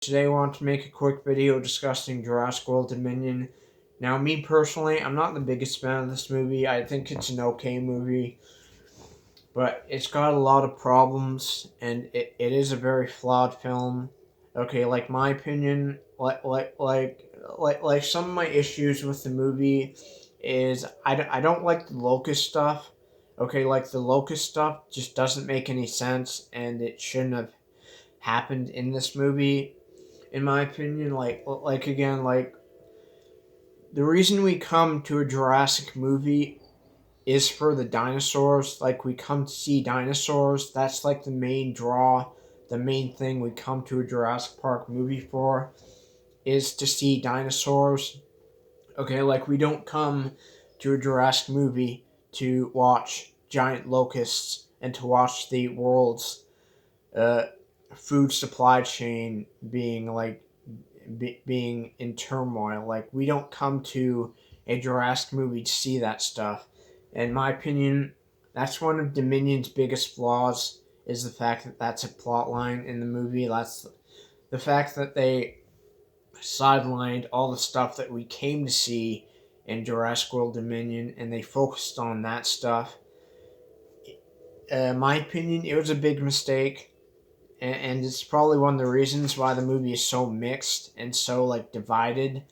Today I want to make a quick video discussing Jurassic World Dominion. Now, me personally, I'm not the biggest fan of this movie. I think it's an okay movie, but it's got a lot of problems, and it is a very flawed film. Okay, like my opinion, like some of my issues with the movie is I don't like the locust stuff. Okay, like the locust stuff just doesn't make any sense, and it shouldn't have happened in this movie in my opinion. Like again, like the reason we come to a Jurassic movie is for the dinosaurs. Like we come to see dinosaurs. That's like the main draw, the main thing we come to a Jurassic Park movie for is to see dinosaurs. Okay, like we don't come to a Jurassic movie to watch giant locusts and to watch the world's uh, food supply chain being in turmoil. Like we don't come to a Jurassic movie to see that stuff. In my opinion, that's one of Dominion's biggest flaws is the fact that that's a plot line in the movie. That's the fact that they sidelined all the stuff that we came to see in Jurassic World Dominion and they focused on that stuff. My opinion, it was a big mistake, and it's probably one of the reasons why the movie is so mixed and so like divided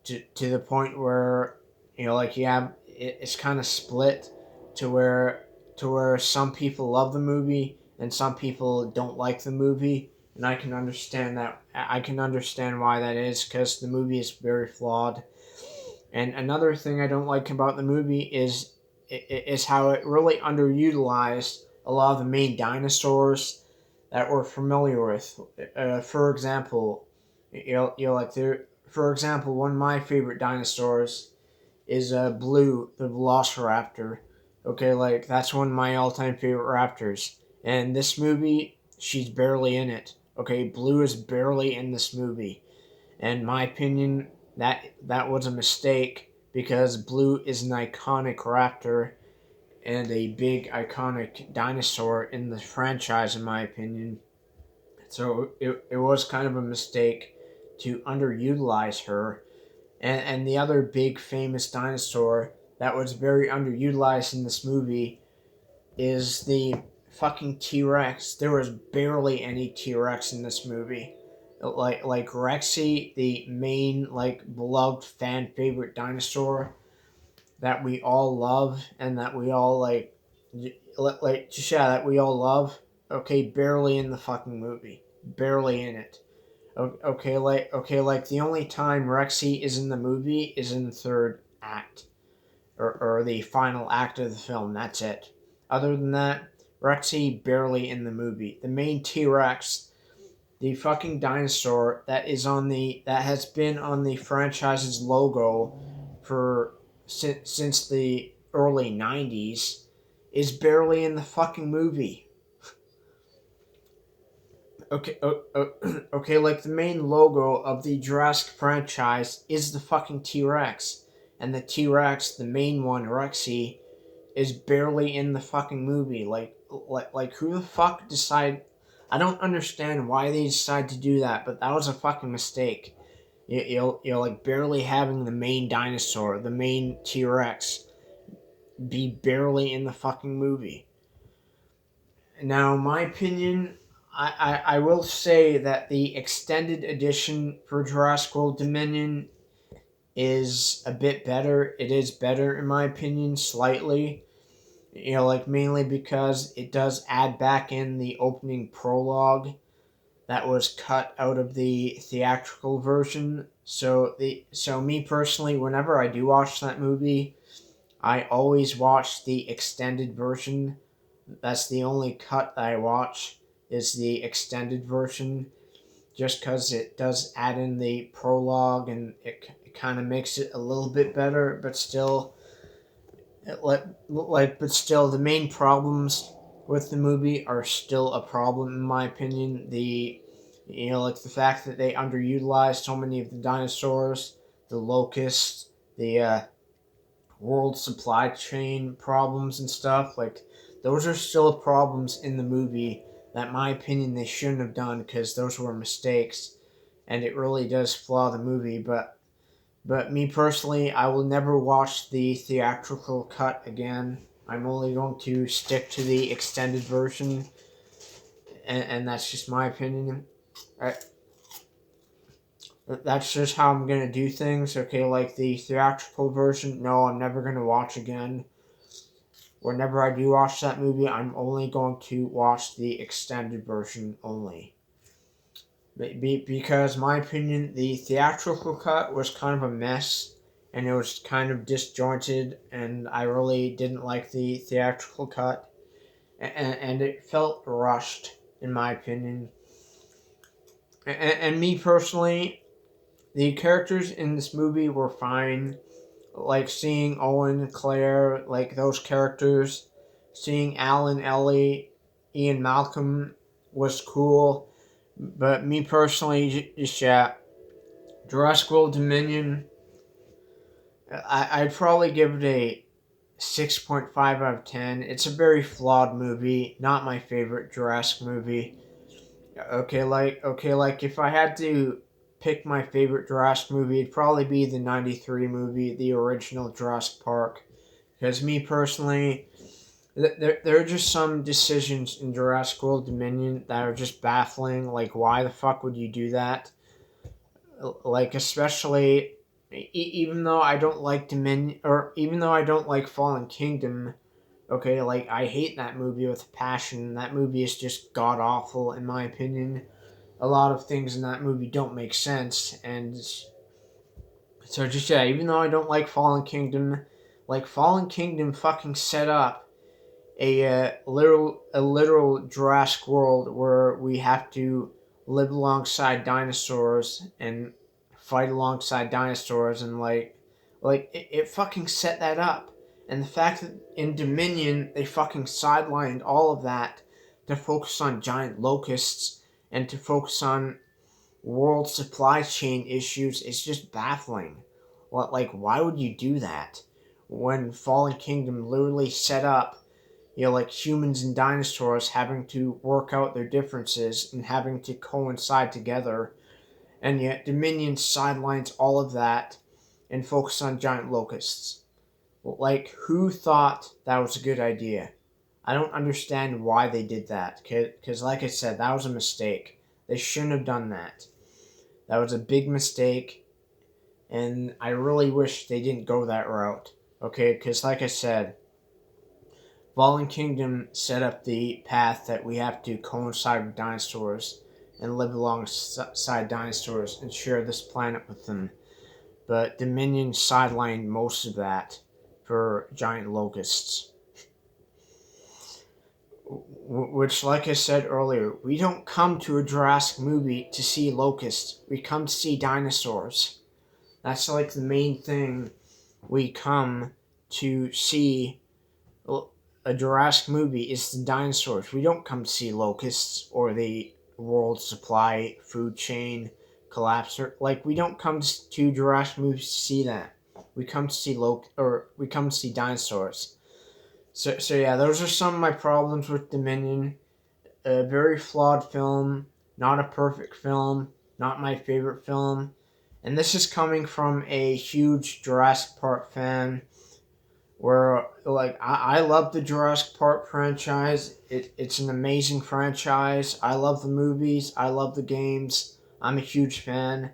to the point where like you have it's kind of split to where some people love the movie and some people don't like the movie, and I can understand that. I can understand why that is because the movie is very flawed. And another thing I don't like about the movie is how it really underutilized a lot of the main dinosaurs that we're familiar with. For example, like there. For example, one of my favorite dinosaurs is Blue, the Velociraptor. Okay, like that's one of my all-time favorite raptors. And this movie, she's barely in it. Okay, Blue is barely in this movie. And in my opinion, that was a mistake because Blue is an iconic raptor and a big iconic dinosaur in the franchise, in my opinion. So it was kind of a mistake to underutilize her. And the other big famous dinosaur that was very underutilized in this movie is the fucking T Rex. There was barely any T Rex in this movie. Like Rexy, the main like beloved fan favorite dinosaur that we all love and that we all just yeah, that we all love. Okay, barely in the fucking movie, barely in it. Okay, like the only time Rexy is in the movie is in the third act or the final act of the film. That's it. Other than that, Rexy barely in the movie. The main T Rex, the fucking dinosaur that has been on the franchise's logo for since the early '90s, is barely in the fucking movie. Okay, like the main logo of the Jurassic franchise is the fucking T Rex, and the T Rex, the main one, Rexy, is barely in the fucking movie. Like who the fuck decided? I don't understand why they decided to do that, but that was a fucking mistake. You're like barely having the main dinosaur, the main T Rex, be barely in the fucking movie. Now, my opinion, I will say that the extended edition for Jurassic World Dominion is a bit better. It is better, in my opinion, slightly. Like mainly because it does add back in the opening prologue that was cut out of the theatrical version. So me personally, whenever I do watch that movie, I always watch the extended version. That's the only cut that I watch is the extended version, just because it does add in the prologue and it kind of makes it a little bit better, but still, but still, the main problems with the movie are still a problem in my opinion. Like the fact that they underutilized so many of the dinosaurs, the locusts, the world supply chain problems and stuff. Like those are still problems in the movie that, in my opinion, they shouldn't have done because those were mistakes. and it really does flaw the movie. But me personally, I will never watch the theatrical cut again. I'm only going to stick to the extended version, and that's just my opinion. I, that's just how I'm gonna do things. Okay, like the theatrical version, no, I'm never gonna watch again. Whenever I do watch that movie, I'm only going to watch the extended version only. Because, my opinion, the theatrical cut was kind of a mess, and it was kind of disjointed, and I really didn't like the theatrical cut, and it felt rushed, in my opinion. And me personally, the characters in this movie were fine. Like seeing Owen, Claire, like those characters, seeing Alan, Ellie, Ian Malcolm was cool. But me personally, just yeah, Jurassic World Dominion, I'd probably give it a 6.5 out of 10. It's a very flawed movie, not my favorite Jurassic movie. Okay, like if I had to pick my favorite Jurassic movie, it'd probably be the 93 movie, the original Jurassic Park. Because me personally, there are just some decisions in Jurassic World Dominion that are just baffling. Like, why the fuck would you do that? Like, especially, even though I don't like Dominion, or even though I don't like Fallen Kingdom, okay, like, I hate that movie with a passion. That movie is just god awful, in my opinion. A lot of things in that movie don't make sense, and so just yeah, even though I don't like Fallen Kingdom, like Fallen Kingdom fucking set up a literal Jurassic World where we have to live alongside dinosaurs and fight alongside dinosaurs, and it fucking set that up. And the fact that in Dominion they fucking sidelined all of that to focus on giant locusts and to focus on world supply chain issues is just baffling. Like, why would you do that when Fallen Kingdom literally set up, like humans and dinosaurs having to work out their differences and having to coincide together, and yet Dominion sidelines all of that and focus on giant locusts. Like, who thought that was a good idea? I don't understand why they did that, because, like I said, that was a mistake. They shouldn't have done that. That was a big mistake, and I really wish they didn't go that route. Okay, because like I said, Fallen Kingdom set up the path that we have to coincide with dinosaurs and live alongside dinosaurs and share this planet with them. But Dominion sidelined most of that for giant locusts. Which, like I said earlier, we don't come to a Jurassic movie to see locusts. We come to see dinosaurs. That's like the main thing we come to see. A Jurassic movie is the dinosaurs. We don't come to see locusts or the world supply food chain collapse. Like, we don't come to Jurassic movies to see that. We come to see we come to see dinosaurs. So yeah, those are some of my problems with Dominion. A very flawed film, not a perfect film, not my favorite film. And this is coming from a huge Jurassic Park fan, where, like, I love the Jurassic Park franchise. It's an amazing franchise. I love the movies. I love the games. I'm a huge fan.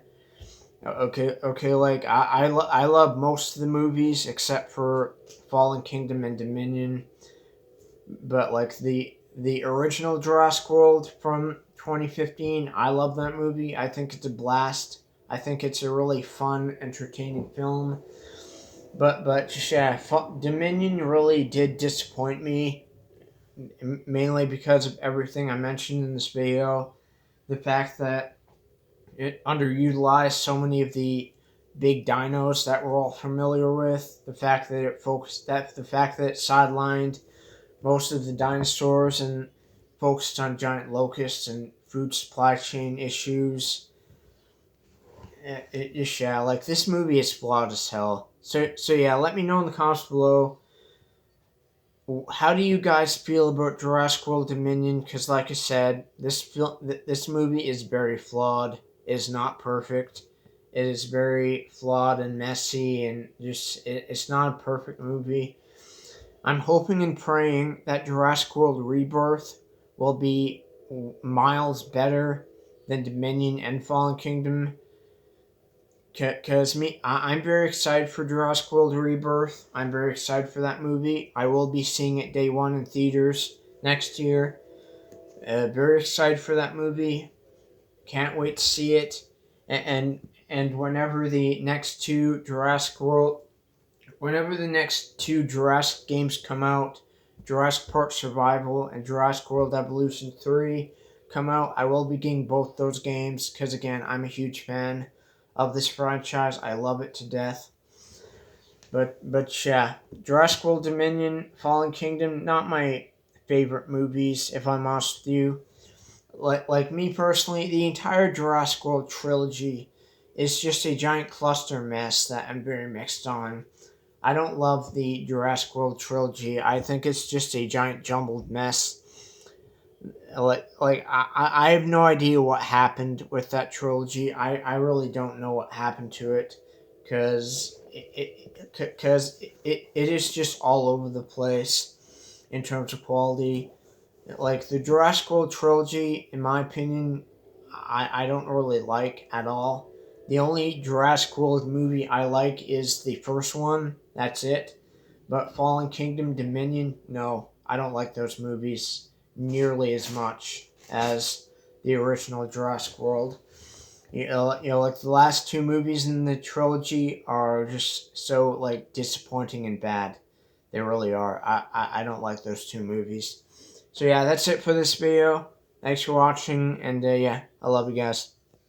Okay, like, I love most of the movies except for Fallen Kingdom and Dominion. But, like, the original Jurassic World from 2015, I love that movie. I think it's a blast. I think it's a really fun, entertaining film. But yeah, Dominion really did disappoint me, mainly because of everything I mentioned in this video. The fact that it underutilized so many of the big dinos that we're all familiar with. The fact that it sidelined most of the dinosaurs and focused on giant locusts and food supply chain issues. Yeah, like, this movie is flawed as hell. So yeah, let me know in the comments below. How do you guys feel about Jurassic World Dominion? Because, like I said, this movie is very flawed. is not perfect. It is very flawed and messy, and it's not a perfect movie. I'm hoping and praying that Jurassic World Rebirth will be miles better than Dominion and Fallen Kingdom. Cause I'm very excited for Jurassic World Rebirth. I'm very excited for that movie. I will be seeing it day one in theaters next year. Very excited for that movie. Can't wait to see it. And whenever the next two Jurassic games come out, Jurassic Park Survival and Jurassic World Evolution 3 come out, I will be getting both those games because, again, I'm a huge fan of this franchise. I love it to death. But yeah, Jurassic World Dominion, Fallen Kingdom, not my favorite movies, if I'm honest with you. Like me personally, the entire Jurassic World trilogy is just a giant cluster mess that I'm very mixed on. I don't love the Jurassic World trilogy. I think it's just a giant jumbled mess. I have no idea what happened with that trilogy. I really don't know what happened to it because it is just all over the place in terms of quality. Like the Jurassic World trilogy, in my opinion, I don't really like at all. The only Jurassic World movie I like is the first one. That's it. But Fallen Kingdom, Dominion, no, I don't like those movies nearly as much as the original Jurassic World. Like the last two movies in the trilogy are just so like disappointing and bad. They really are. I don't like those two movies. So yeah, that's it for this video. Thanks for watching, and yeah, I love you guys.